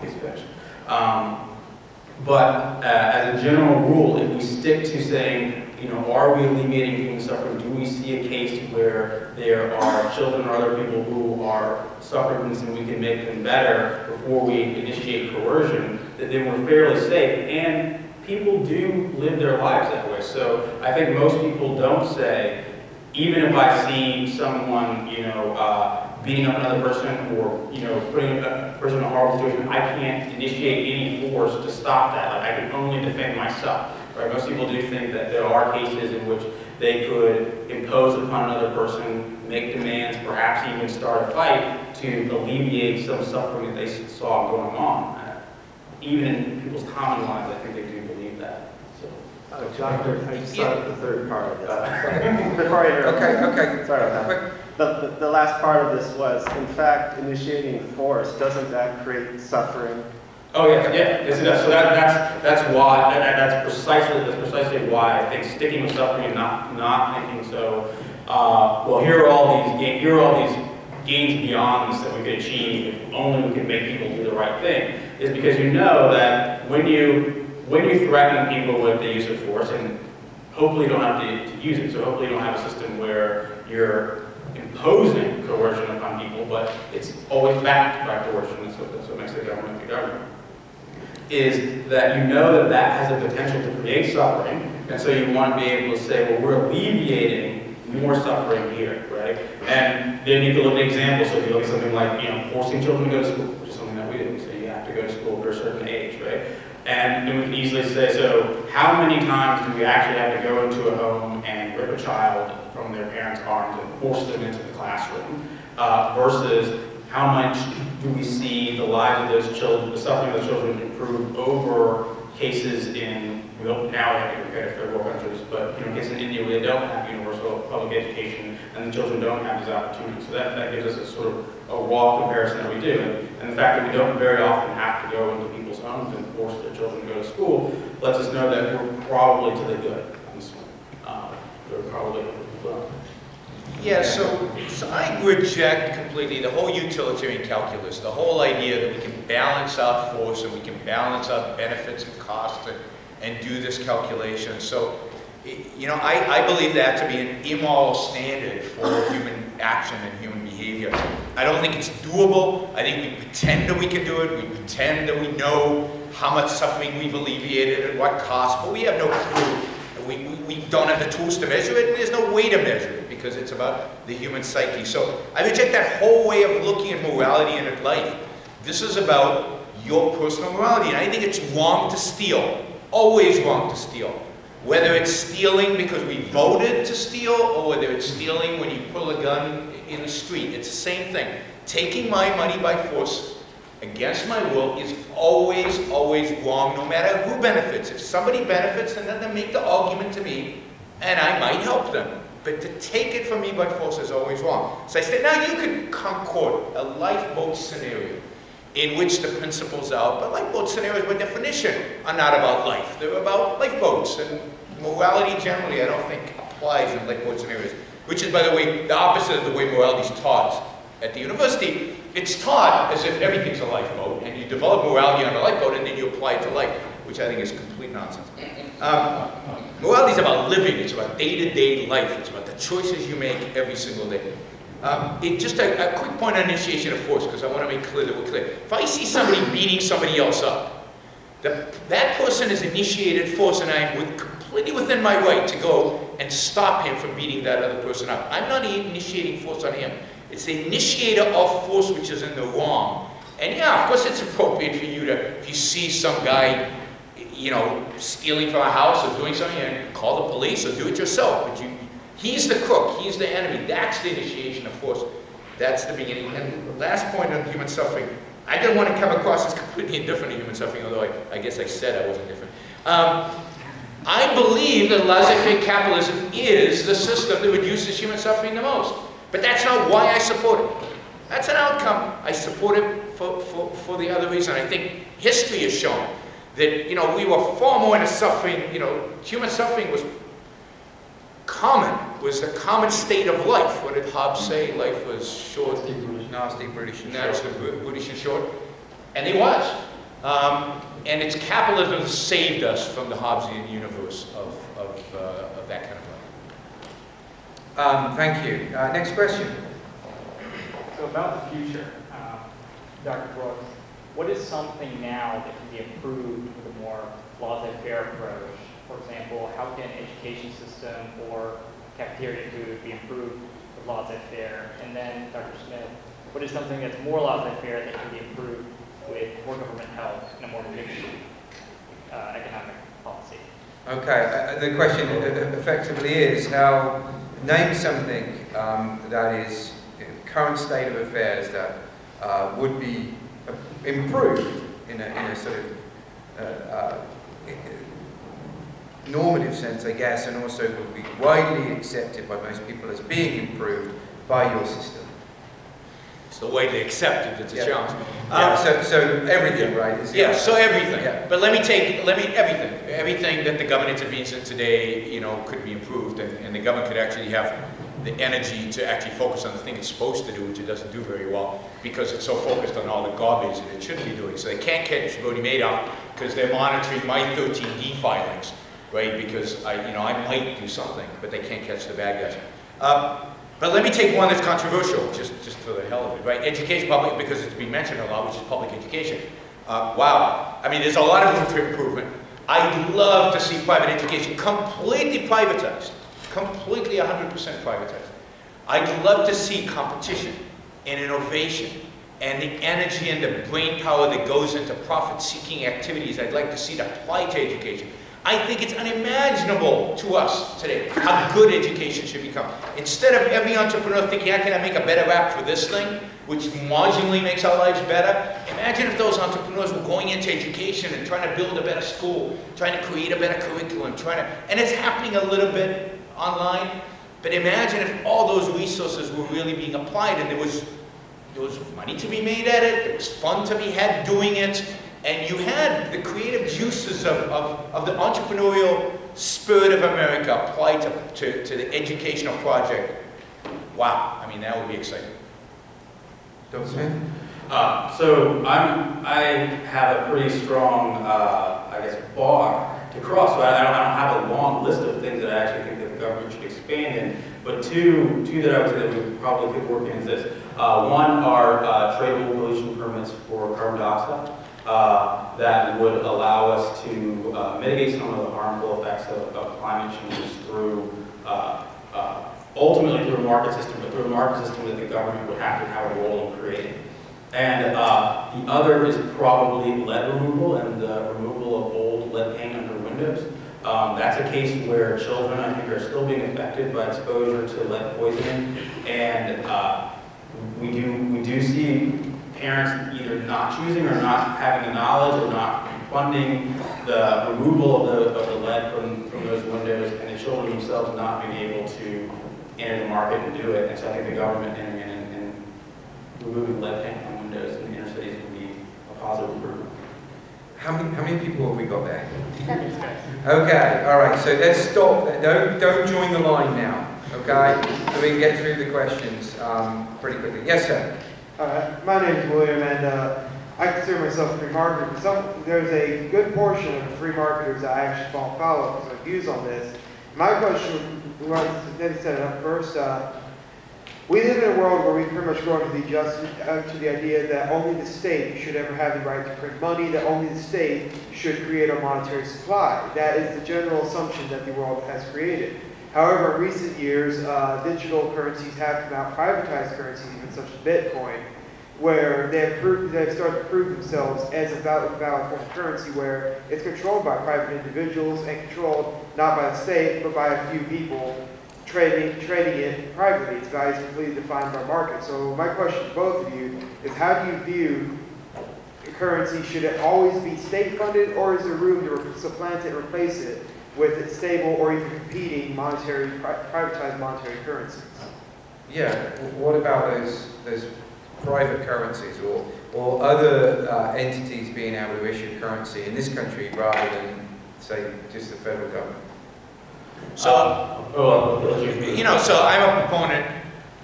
Please finish. But as a general rule, if we stick to saying, are we alleviating human suffering? Do we see a case where there are children or other people who are suffering from this and we can make them better before we initiate coercion, then we're fairly safe. And people do live their lives that way. So I think most people don't say, even if I see someone, beating up another person or, putting a person in a horrible situation, I can't initiate any force to stop that. Like, I can only defend myself. Right? Most people do think that there are cases in which they could impose upon another person, make demands, perhaps even start a fight to alleviate some suffering that they saw going on. Even in people's common lives, I think they do believe that. So, Doctor, I just thought of the third part of this. Before I interrupt. Okay. Sorry about that. The last part of this was, in fact, initiating force, doesn't that create suffering? Oh yeah, yes it does. So that's why that's precisely why I think sticking with suffering and not thinking so. Well, here are all these gains beyond this that we could achieve if only we could make people do the right thing. Is because you know that when you threaten people with the use of force, and hopefully you don't have to use it. So hopefully you don't have a system where you're imposing coercion upon people, but it's always backed by coercion. That's what makes the government the government. Is that you know that has a potential to create suffering, and so you want to be able to say, well, we're alleviating more suffering here, right? And then you can look at examples. So if you look at something like, forcing children to go to school, which is something that we do. We say you have to go to school for a certain age, right? And then we can easily say, so how many times do we actually have to go into a home and rip a child from their parents' arms and force them into the classroom, versus how much do we see the lives of those children, the suffering of those children improve over cases in, now we have to compare to third world countries, but cases in India where they don't have universal public education and the children don't have these opportunities. So that gives us a sort of a raw comparison that we do. And the fact that we don't very often have to go into people's homes and force their children to go to school lets us know that we're probably to the good on this one. We're probably well. Yeah, so I reject completely the whole utilitarian calculus, the whole idea that we can balance our force and we can balance our benefits and costs and do this calculation. So, I believe that to be an immoral standard for human action and human behavior. I don't think it's doable. I think we pretend that we can do it. We pretend that we know how much suffering we've alleviated at what cost, but we have no clue. We don't have the tools to measure it, and there's no way to measure it because it's about the human psyche. So I reject that whole way of looking at morality and at life. This is about your personal morality, and I think it's wrong to steal, always wrong to steal. Whether it's stealing because we voted to steal, or whether it's stealing when you pull a gun in the street, it's the same thing. Taking my money by force against my will is always, always wrong, no matter who benefits. If somebody benefits, then they make the argument to me, and I might help them. But to take it from me by force is always wrong. So I said, now you could concord a lifeboat scenario in which the principles are, but lifeboat scenarios by definition are not about life. They're about lifeboats, and morality generally I don't think applies in lifeboat scenarios, which is, by the way, the opposite of the way morality is taught at the university. It's taught as if everything's a lifeboat, and you develop morality on a lifeboat, and then you apply it to life, which I think is complete nonsense. Morality is about living. It's about day-to-day life. It's about the choices you make every single day. Just a quick point on initiation of force, because I want to make clear that we're clear. If I see somebody beating somebody else up, that person has initiated force, and I'm completely within my right to go and stop him from beating that other person up. I'm not initiating force on him. It's the initiator of force which is in the wrong. And yeah, of course it's appropriate for you to, if you see some guy, stealing from a house or doing something, and call the police or do it yourself. But he's the crook, he's the enemy. That's the initiation of force. That's the beginning. And the last point on human suffering, I didn't want to come across as completely indifferent to human suffering, although I guess I said I wasn't different. I believe that laissez-faire capitalism is the system that reduces human suffering the most. But that's not why I support it. That's an outcome. I support it for the other reason. I think history has shown that, we were far more into suffering, human suffering was the common state of life. What did Hobbes say? Life was short. Nasty British and British and short. And they was. And it's capitalism that saved us from the Hobbesian universe of that kind of life. Thank you. Next question. So about the future, Dr. Brooks, what is something now that can be improved with a more laissez-faire approach? For example, how can education system or cafeteria food be improved with laissez-faire? And then, Dr. Smith, what is something that's more laissez-faire that can be improved with more government help and a more mixed economic policy? Okay, the question effectively is name something that is current state of affairs that would be improved in a sort of normative sense, I guess, and also would be widely accepted by most people as being improved by your system. It's the widely accepted, it's a challenge. So everything, right? So everything. Yeah. But everything that the government intervenes in today, could be improved, and the government could actually have the energy to actually focus on the thing it's supposed to do, which it doesn't do very well, because it's so focused on all the garbage that it shouldn't be doing. So they can't catch Bernie Madoff because they're monitoring my 13D filings, right? Because I might do something, but they can't catch the bad guys. But let me take one that's controversial, just for the hell of it, right? Education, public, because it's been mentioned a lot, which is public education. Wow, I mean, there's a lot of room for improvement. I'd love to see private education completely privatized, completely 100% privatized. I'd love to see competition and innovation and the energy and the brain power that goes into profit-seeking activities. I'd like to see that apply to education. I think it's unimaginable to us today how good education should become. Instead of every entrepreneur thinking, how can I make a better app for this thing, which marginally makes our lives better, imagine if those entrepreneurs were going into education and trying to build a better school, trying to create a better curriculum, and it's happening a little bit online, but imagine if all those resources were really being applied and there was money to be made at it, there was fun to be had doing it, and you had the creative juices of the entrepreneurial spirit of America applied to the educational project. Wow, I mean, that would be exciting. Dr. Smith? So I have a pretty strong, bar to cross. So I don't have a long list of things that I actually think that the government should expand in, but two that I would say that we probably could work in is this. One are tradable pollution permits for carbon dioxide. That would allow us to mitigate some of the harmful effects of climate change through, ultimately through a market system, but through a market system that the government would have to have a role in creating. And the other is probably lead removal and the removal of old lead paint under windows. That's a case where children, I think, are still being affected by exposure to lead poisoning, and we do see parents either not choosing or not having the knowledge or not funding the removal of the lead from those windows, and the children themselves not being able to enter the market and do it. And so I think the government entering in and removing lead paint from windows in the inner cities would be a positive improvement. How many people have we got there? 7. Okay, all right, so let's stop. Don't join the line now, okay? So we can get through the questions pretty quickly. Yes, sir? My name is William, and I consider myself a free marketer. There's a good portion of free marketers that I actually follow because my views on this. My question was, they set it up first, we live in a world where we've pretty much grown to the idea that only the state should ever have the right to print money, that only the state should create our monetary supply. That is the general assumption that the world has created. However, in recent years, digital currencies have come out, privatized currencies, even such as Bitcoin, where they've started to prove themselves as a valid form of currency where it's controlled by private individuals and controlled not by the state, but by a few people trading it privately. Its value is completely defined by market. So my question to both of you is, how do you view currency? Should it always be state-funded, or is there room to supplant it and replace it with stable or even competing privatized monetary currencies? Yeah, what about those private currencies or other entities being able to issue currency in this country rather than, say, just the federal government? So, so I'm a proponent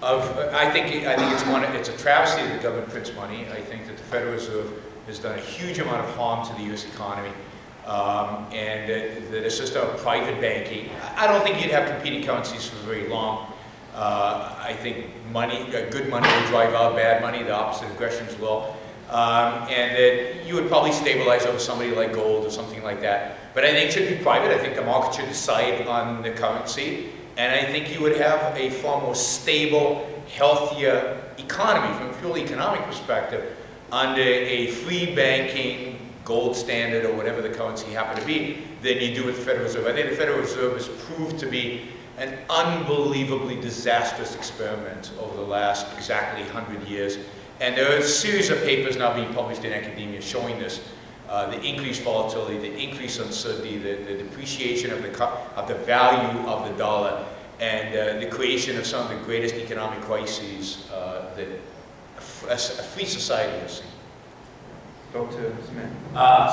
of, I think it's a travesty that the government prints money. I think that the Federal Reserve has done a huge amount of harm to the U.S. economy, and that a system of private banking, I don't think you'd have competing currencies for very long. I think good money will drive out bad money, the opposite of Gresham's law. And that you would probably stabilize over somebody like gold or something like that. But I think it should be private. I think the market should decide on the currency. And I think you would have a far more stable, healthier economy from a purely economic perspective under a free banking gold standard or whatever the currency happened to be than you do with the Federal Reserve. I think the Federal Reserve has proved to be an unbelievably disastrous experiment over the last exactly 100 years. And there are a series of papers now being published in academia showing this. The increased volatility, the increased uncertainty, the depreciation of the value of the dollar, and the creation of some of the greatest economic crises that a free society has seen. Dr. Smith.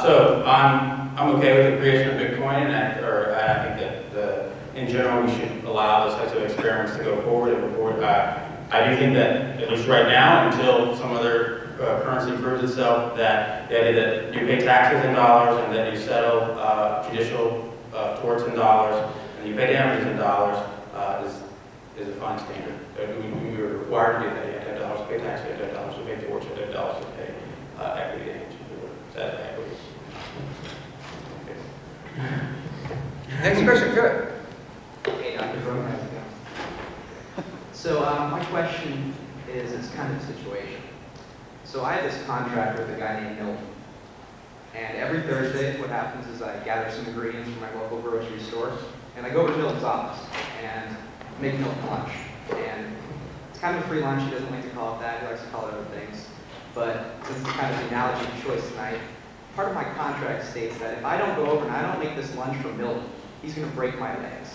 So I'm okay with the creation of Bitcoin, and I think that in general we should allow those types of experiments to go forward and move forward. I do think that, at least right now, until some other currency proves itself, that the idea that you pay taxes in dollars and that you settle judicial torts in dollars and you pay damages in dollars is a fine standard. We are required to do that. You have to have dollars to pay taxes, you have to have dollars to pay torts, you have to have dollars to pay equity damage. That's equity. Next question, good. Hey, Dr. Brooks. So my question is, it's kind of a situation. So I have this contract with a guy named Milton. And every Thursday, what happens is I gather some ingredients from my local grocery store, and I go over to Milton's office and make Milton lunch. And it's kind of a free lunch. He doesn't like to call it that. He likes to call it other things. But since it's kind of the analogy of choice tonight, part of my contract states that if I don't go over and I don't make this lunch for Milton, he's going to break my legs.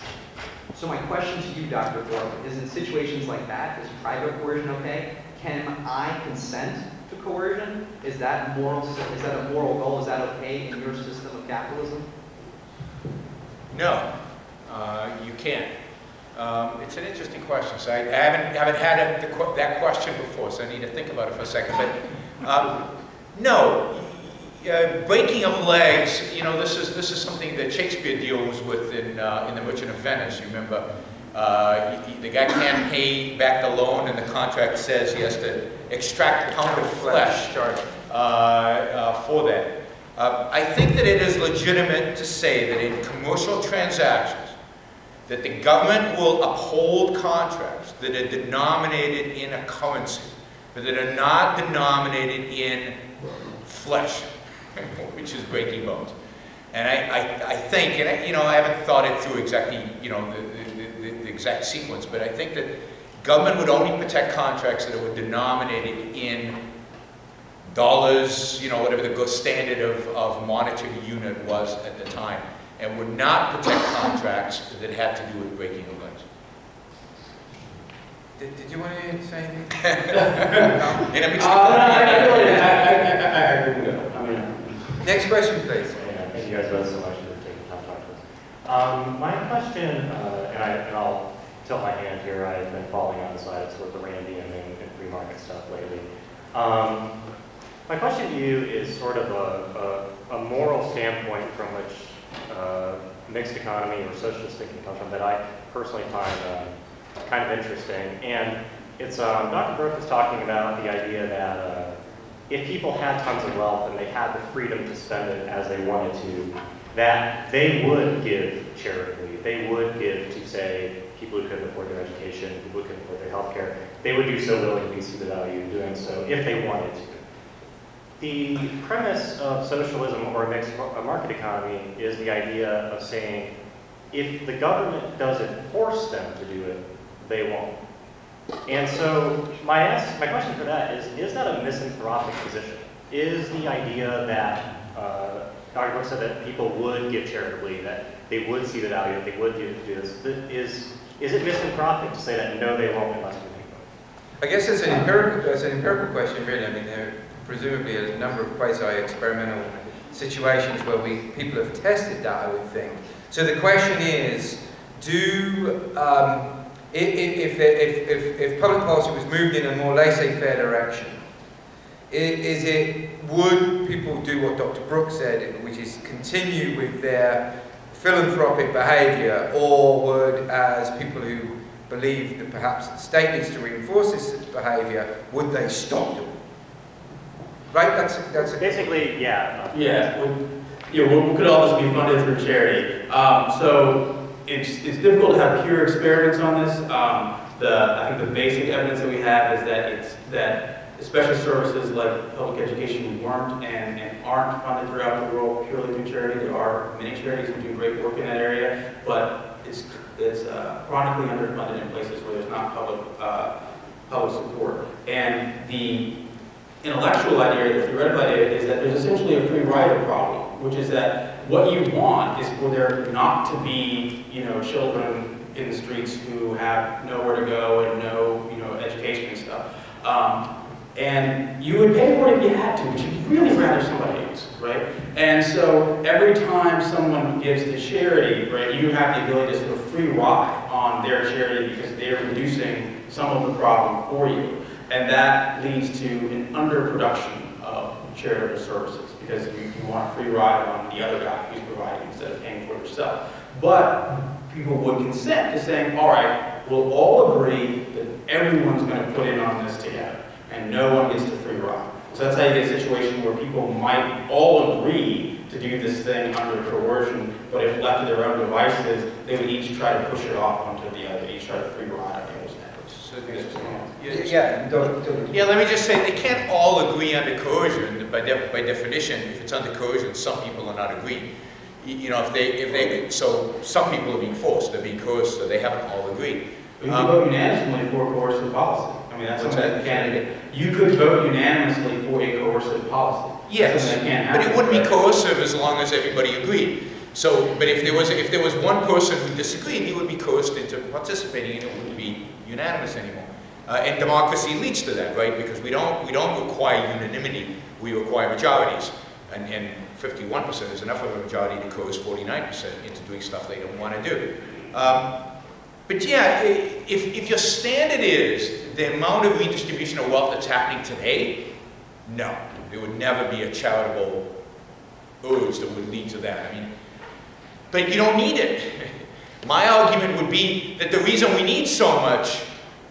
So my question to you, Dr. Bork, is in situations like that, is private coercion okay? Can I consent to coercion? Is that a moral goal? Is that okay in your system of capitalism? No, you can't. It's an interesting question. So I haven't had that question before, so I need to think about it for a second. But no. Breaking of legs, you know, this is something that Shakespeare deals with in The Merchant of Venice. You remember, the guy can't pay back the loan, and the contract says he has to extract a pound of flesh for that. I think that it is legitimate to say that in commercial transactions, that the government will uphold contracts that are denominated in a currency, but that are not denominated in flesh, which is breaking bones. And I think, and I haven't thought it through exactly, the exact sequence, but I think that government would only protect contracts that were denominated in dollars, whatever the standard of monetary unit was at the time, and would not protect contracts that had to do with breaking of legs. Did you want to say anything? Next question, please. Yeah, thank you guys both so much for taking time to talk to us. My question, and I'll tilt my hand here, I've been following on the side of sort of the Randian and free market stuff lately. My question to you is sort of a moral standpoint from which mixed economy or socialist thinking comes from that I personally find kind of interesting. And it's, Dr. Brooke was talking about the idea that if people had tons of wealth and they had the freedom to spend it as they wanted to, that they would give charitably. They would give to, say, people who couldn't afford their education, people who couldn't afford their health care. They would do so willingly, see the value in doing so if they wanted to. The premise of socialism or a mixed market economy is the idea of saying, if the government doesn't force them to do it, they won't. And so my question for that is that a misanthropic position? Is the idea that Dr. Brooks said that people would give charitably, that they would see the value, that they would do this, is it misanthropic to say that no, they won't unless we think about it? I guess it's an empirical question, really. I mean, there are presumably a number of quasi-experimental situations where people have tested that, I would think. So the question is, if public policy was moved in a more laissez-faire direction, would people do what Dr. Brooks said, which is continue with their philanthropic behaviour, or would, as people who believe that perhaps the state needs to reinforce this behaviour, would they stop doing it? Right? That's basically, yeah. Yeah, we could all just be funded through charity. So it's difficult to have pure experiments on this. I think the basic evidence that we have is that especially services like public education weren't and aren't funded throughout the world purely through charity. There are many charities who do great work in that area, but it's chronically underfunded in places where there's not public support. And the intellectual idea, the theoretical idea, is that there's essentially a free rider problem, which is that what you want is for there not to be, children in the streets who have nowhere to go and no, education and stuff. And you would pay for it if you had to, but you'd really rather somebody else, right? And so every time someone gives to charity, right, you have the ability to sort of free ride on their charity because they're reducing some of the problem for you. And that leads to an underproduction of charitable services because you want a free ride on the other guy who's providing instead of paying for it yourself. But people would consent to saying, all right, we'll all agree that everyone's going to put in on this together and no one gets the free ride. So that's how you get a situation where people might all agree to do this thing under coercion, but if left to their own devices, they would each try to push it off onto the other, each try to free ride on the other's efforts. So Yeah, let me just say, they can't all agree under coercion. By definition, if it's under coercion, some people are not agreeing. So some people are being forced, they're being coerced, so they haven't all agreed. But you could vote unanimously for coercive policy. I mean, that's something that candidate. You could vote unanimously for a coercive policy. Yes, but it wouldn't be coercive as long as everybody agreed. So, but if there was one person who disagreed, he would be coerced into participating, and it wouldn't be unanimous anymore. And democracy leads to that, right? Because we don't require unanimity; we require majorities, and 51% is enough of a majority to coerce 49% into doing stuff they don't want to do. But yeah, if your standard is the amount of redistribution of wealth that's happening today, no, there would never be a charitable urge that would lead to that. I mean, but you don't need it. My argument would be that the reason we need so much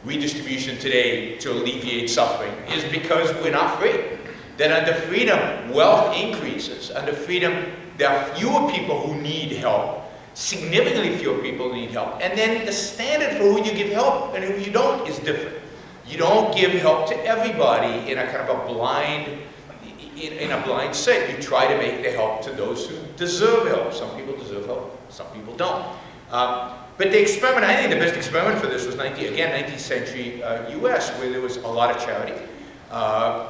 redistribution today to alleviate suffering is because we're not free. That under freedom, wealth increases. Under freedom, there are fewer people who need help. Significantly fewer people need help. And then the standard for who you give help and who you don't is different. You don't give help to everybody in a kind of a blind, in a blind set. You try to make the help to those who deserve help. Some people deserve help, some people don't. But the experiment, I think the best experiment for this was 19th century US, where there was a lot of charity.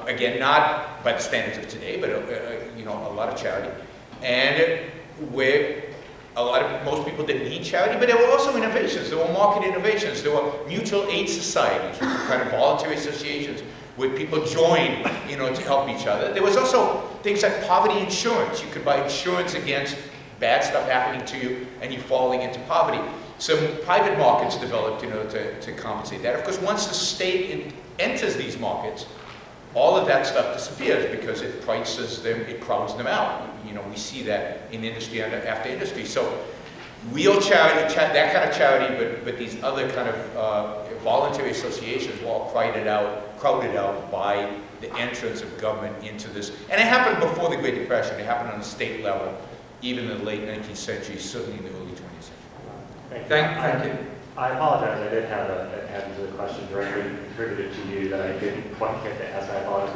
Again, not by the standards of today, but a lot of charity. And where most people didn't need charity, but there were also innovations. There were market innovations. There were mutual aid societies, which were kind of voluntary associations where people joined, to help each other. There was also things like poverty insurance. You could buy insurance against bad stuff happening to you and you falling into poverty. Some private markets developed, to compensate that. Of course, once the state enters these markets, all of that stuff disappears because it prices them, it crowds them out. We see that in industry after industry. So real charity, that kind of charity, but these other kind of voluntary associations were all crowded out by the entrance of government into this. And it happened before the Great Depression. It happened on the state level, even in the late 19th century, certainly in the early 20th century. Thank you. I apologize. I did have an answer to the question directly attributed to you that I didn't quite get to ask. I apologize.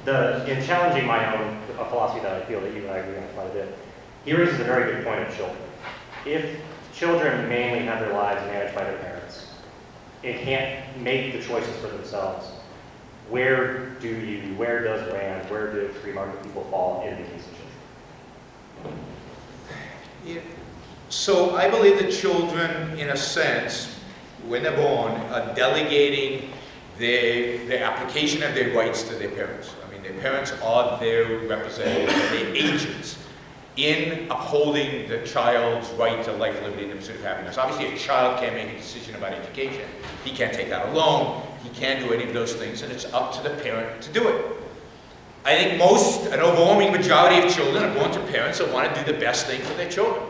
But in challenging my own philosophy that I feel that you and I agree on quite a bit, he raises a very good point of children. If children mainly have their lives managed by their parents and can't make the choices for themselves, where does Rand, where do free market people fall in the case of children? Yeah. So I believe that children, in a sense, when they're born, are delegating the application of their rights to their parents. I mean, their parents are their representatives, their agents in upholding the child's right to life, liberty, and the pursuit of happiness. Obviously, a child can't make a decision about education. He can't take out a loan. He can't do any of those things, and it's up to the parent to do it. I think an overwhelming majority of children are born to parents that want to do the best thing for their children.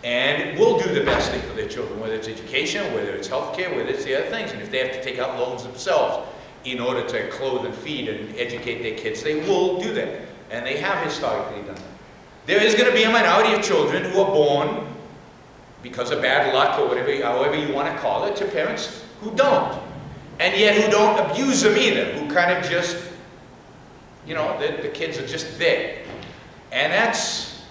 And will do the best thing for their children, whether it's education, whether it's healthcare, whether it's the other things. And if they have to take out loans themselves in order to clothe and feed and educate their kids, they will do that. And they have historically done that. There is going to be a minority of children who are born because of bad luck or whatever, however you want to call it, to parents who don't. And yet who don't abuse them either, who kind of just, you know, the kids are just there. And that's,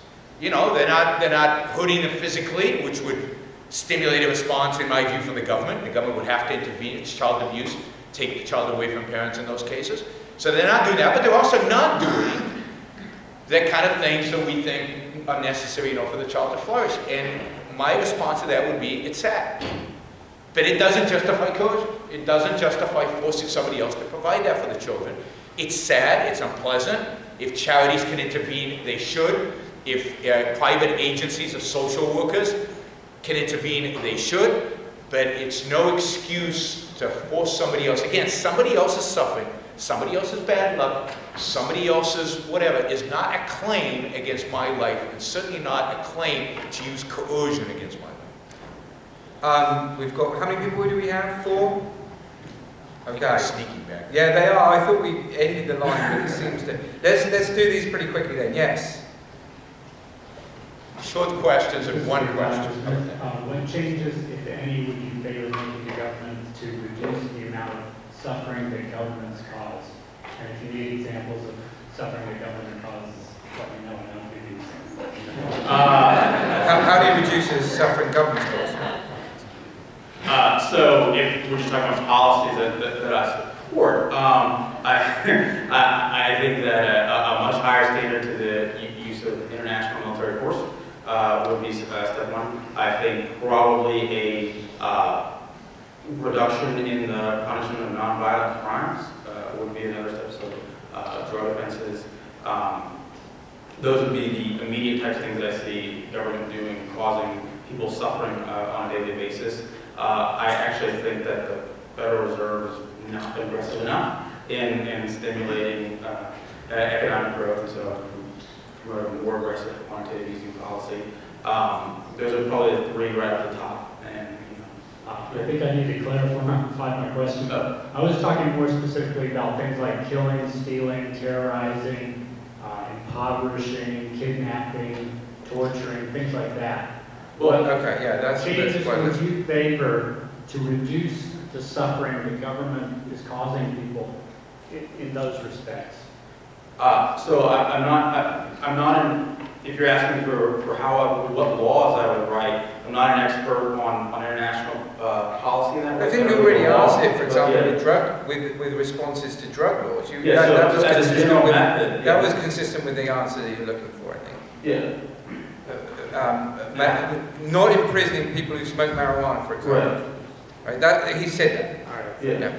you know, they're not hurting them physically, which would stimulate a response, in my view, from the government. The government would have to intervene. It's child abuse, take the child away from parents in those cases. So they're not doing that, but they're also not doing the kind of things that we think are necessary, you know, for the child to flourish. And my response to that would be, it's sad. But it doesn't justify coercion. It doesn't justify forcing somebody else to provide that for the children. It's sad, it's unpleasant. If charities can intervene, they should. If private agencies of social workers can intervene, they should. But it's no excuse to force somebody else. Again, somebody else's suffering, somebody else's bad luck, somebody else's whatever, is not a claim against my life, and certainly not a claim to use coercion against my life. We've got, how many people do we have? 4? Okay. Sneaking back. Yeah, they are. I thought we ended the line, but it seems to. Let's do these pretty quickly then. Yes. Short questions and one question. What changes, if any, would you favor making the government to reduce the amount of suffering that governments cause? And if you need examples of suffering that government causes, let me know and I'll give you examples. How do you reduce the suffering government's cause? So if we're just talking about policies that I support, I think that a much higher standard to the use of international military force would be step one. I think probably a reduction in the punishment of nonviolent crimes would be another step. So drug offenses. Those would be the immediate types of things that I see government doing, causing people suffering on a daily basis. I actually think that the Federal Reserve is not aggressive enough in stimulating economic growth, and so promote a more aggressive quantitative easing policy. Those are probably the 3 right off the top. And, you know, I think I need to clarify my question. I was talking more specifically about things like killing, stealing, terrorizing, impoverishing, kidnapping, torturing, things like that. Well, okay, yeah, that's changes quite would you favor to reduce the suffering the government is causing people in those respects? So I'm not if you're asking for what laws I would write, I'm not an expert on international policy in that way. I think you already answered it, for example, with responses to drug laws. That was consistent with the answer that you're looking for, I think. Yeah. Not imprisoning people who smoke marijuana, for example. Right. That he said that. All right. Yeah.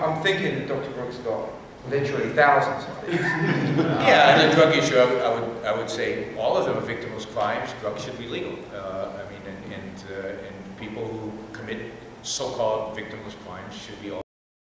I'm thinking that Dr. Brooks got literally thousands of these. Yeah, and the drug issue, I would say all of them are victimless crimes. Drugs should be legal. I mean, and people who commit so-called victimless crimes should be all